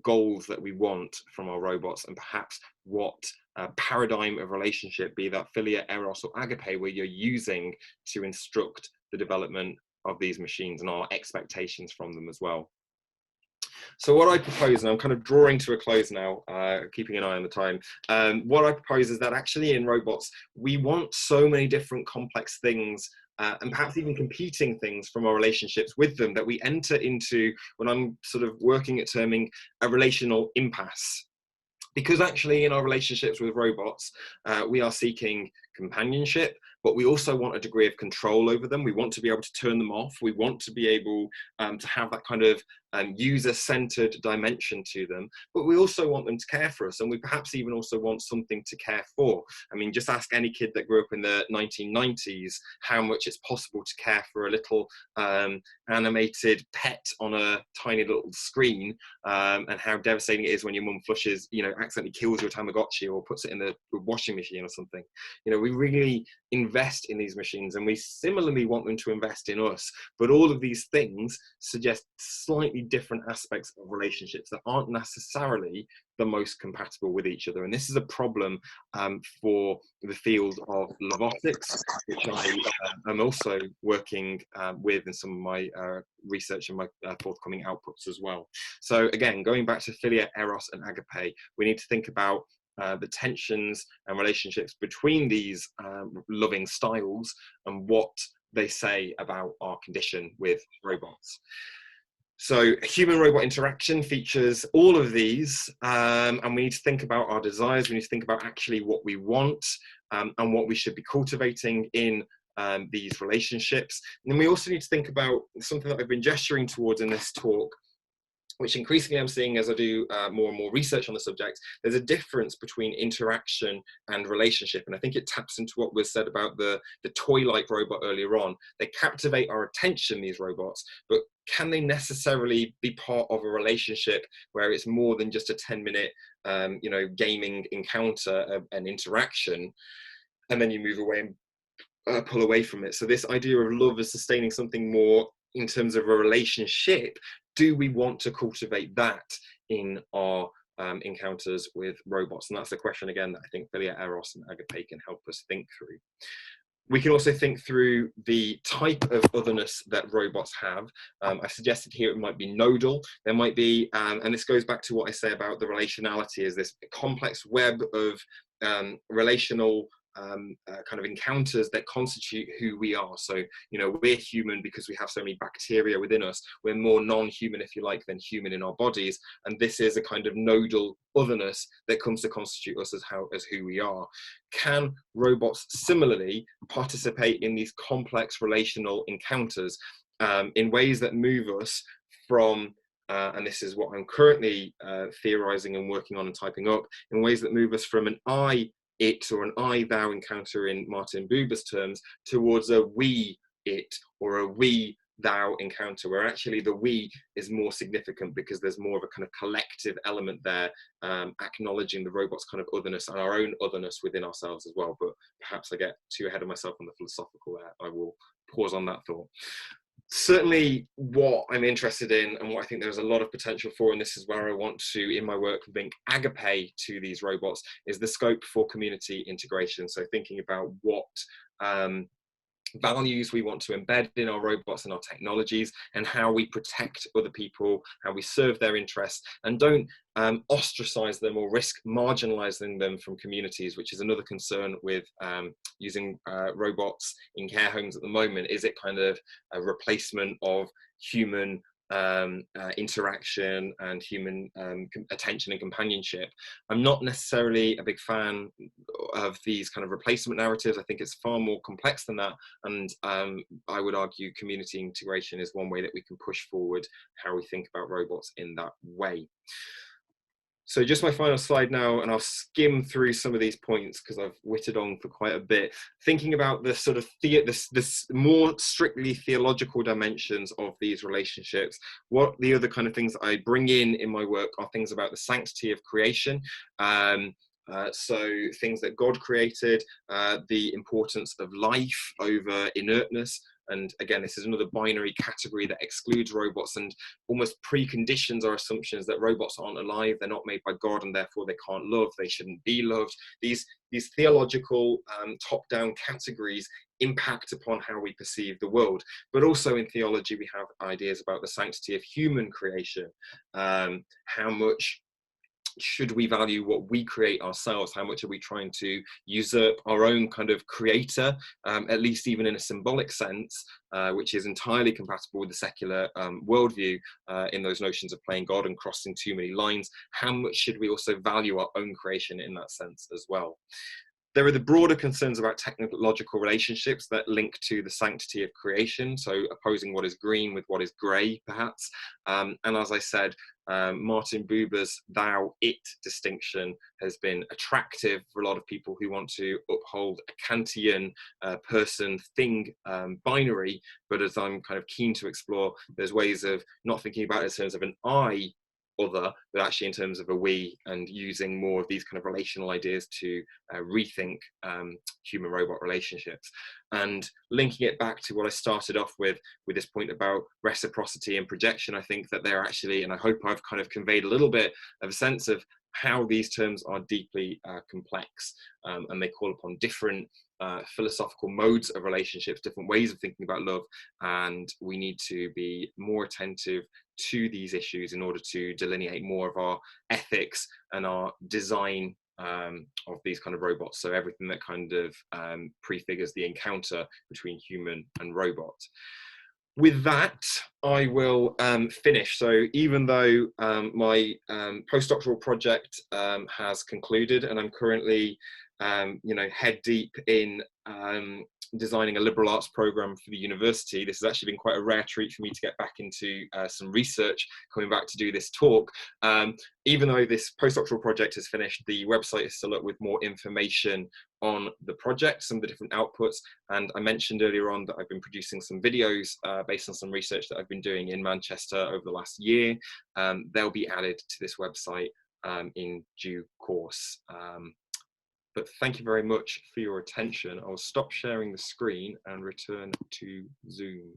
goals that we want from our robots, and perhaps what paradigm of relationship, be that philia, eros, or agape, where you're using to instruct the development of these machines, and our expectations from them as well. So what I propose, and I'm kind of drawing to a close now, keeping an eye on the time, what I propose is that actually in robots, we want so many different complex things, and perhaps even competing things from our relationships with them, that we enter into what I'm sort of working at terming a relational impasse. Because actually in our relationships with robots, we are seeking companionship, but we also want a degree of control over them. We want to be able to turn them off. We want to be able to have that kind of user-centered dimension to them, but we also want them to care for us, and we perhaps even also want something to care for. I mean, just ask any kid that grew up in the 1990s how much it's possible to care for a little animated pet on a tiny little screen, and how devastating it is when your mum flushes, you know, accidentally kills your Tamagotchi or puts it in the washing machine or something. You know, we really invest in these machines, and we similarly want them to invest in us, but all of these things suggest slightly different aspects of relationships that aren't necessarily the most compatible with each other. And this is a problem for the field of robotics, which I am also working with in some of my research and my forthcoming outputs as well. So again, going back to philia, eros, and agape, we need to think about the tensions and relationships between these loving styles and what they say about our condition with robots. So human-robot interaction features all of these, and we need to think about our desires. We need to think about actually what we want and what we should be cultivating in these relationships. And then we also need to think about something that I've been gesturing towards in this talk, which increasingly I'm seeing as I do more and more research on the subject. There's a difference between interaction and relationship. And I think it taps into what was said about the toy-like robot earlier on. They captivate our attention, these robots, but can they necessarily be part of a relationship where it's more than just a 10-minute you know, gaming encounter, an interaction, and then you move away and pull away from it? So this idea of love as sustaining something more in terms of a relationship, do we want to cultivate that in our encounters with robots? And that's the question, again, that I think philia, eros, and agape can help us think through. We can also think through the type of otherness that robots have. I suggested here it might be nodal. There might be, and this goes back to what I say about the relationality, is this complex web of relational kind of encounters that constitute who we are. So, you know, we're human because we have so many bacteria within us. We're more non-human, if you like, than human in our bodies. And this is a kind of nodal otherness that comes to constitute us as who we are. Can robots similarly participate in these complex relational encounters in ways that move us from and this is what I'm currently theorizing and working on and typing up, in ways that move us from an I, it, or an I, thou encounter in Martin Buber's terms, towards a we, it, or a we, thou encounter, where actually the we is more significant because there's more of a kind of collective element there, acknowledging the robot's kind of otherness and our own otherness within ourselves as well. But perhaps I get too ahead of myself on the philosophical there. I will pause on that thought. Certainly what I'm interested in and what I think there's a lot of potential for, and this is where I want to, in my work, link agape to these robots, is the scope for community integration. So thinking about what values we want to embed in our robots and our technologies, and how we protect other people, how we serve their interests, and don't ostracize them or risk marginalizing them from communities, which is another concern with using robots in care homes at the moment. Is it kind of a replacement of human interaction and human attention and companionship? I'm not necessarily a big fan of these kind of replacement narratives. I think it's far more complex than that, and I would argue community integration is one way that we can push forward how we think about robots in that way. So just my final slide now, and I'll skim through some of these points because I've whittled on for quite a bit. Thinking about the sort of this more strictly theological dimensions of these relationships, what the other kind of things I bring in my work are things about the sanctity of creation. So things that God created, the importance of life over inertness. And again, this is another binary category that excludes robots and almost preconditions our assumptions that robots aren't alive, they're not made by God, and therefore they can't love, they shouldn't be loved. These theological top-down categories impact upon how we perceive the world. But also in theology, we have ideas about the sanctity of human creation. How much should we value what we create ourselves? How much are we trying to usurp our own kind of creator, at least even in a symbolic sense, which is entirely compatible with the secular worldview in those notions of playing God and crossing too many lines? How much should we also value our own creation in that sense as well? There are the broader concerns about technological relationships that link to the sanctity of creation, so opposing what is green with what is grey, perhaps. And as I said, Martin Buber's thou-it distinction has been attractive for a lot of people who want to uphold a Kantian person-thing binary, but as I'm kind of keen to explore, there's ways of not thinking about it in terms of an I, other, but actually in terms of a we, and using more of these kind of relational ideas to rethink human robot relationships. And linking it back to what I started off with this point about reciprocity and projection, I think that they're actually, and I hope I've kind of conveyed a little bit of a sense of how these terms are deeply complex, and they call upon different philosophical modes of relationships, different ways of thinking about love, and we need to be more attentive to these issues in order to delineate more of our ethics and our design of these kind of robots. So everything that kind of prefigures the encounter between human and robot. With that, I will finish. So even though my postdoctoral project has concluded, and I'm currently head deep in designing a liberal arts program for the university, this has actually been quite a rare treat for me to get back into some research, coming back to do this talk. Even though this postdoctoral project is finished, the website is still up with more information on the project, some of the different outputs. And I mentioned earlier on that I've been producing some videos based on some research that I've been doing in Manchester over the last year. They'll be added to this website in due course. But thank you very much for your attention. I'll stop sharing the screen and return to Zoom.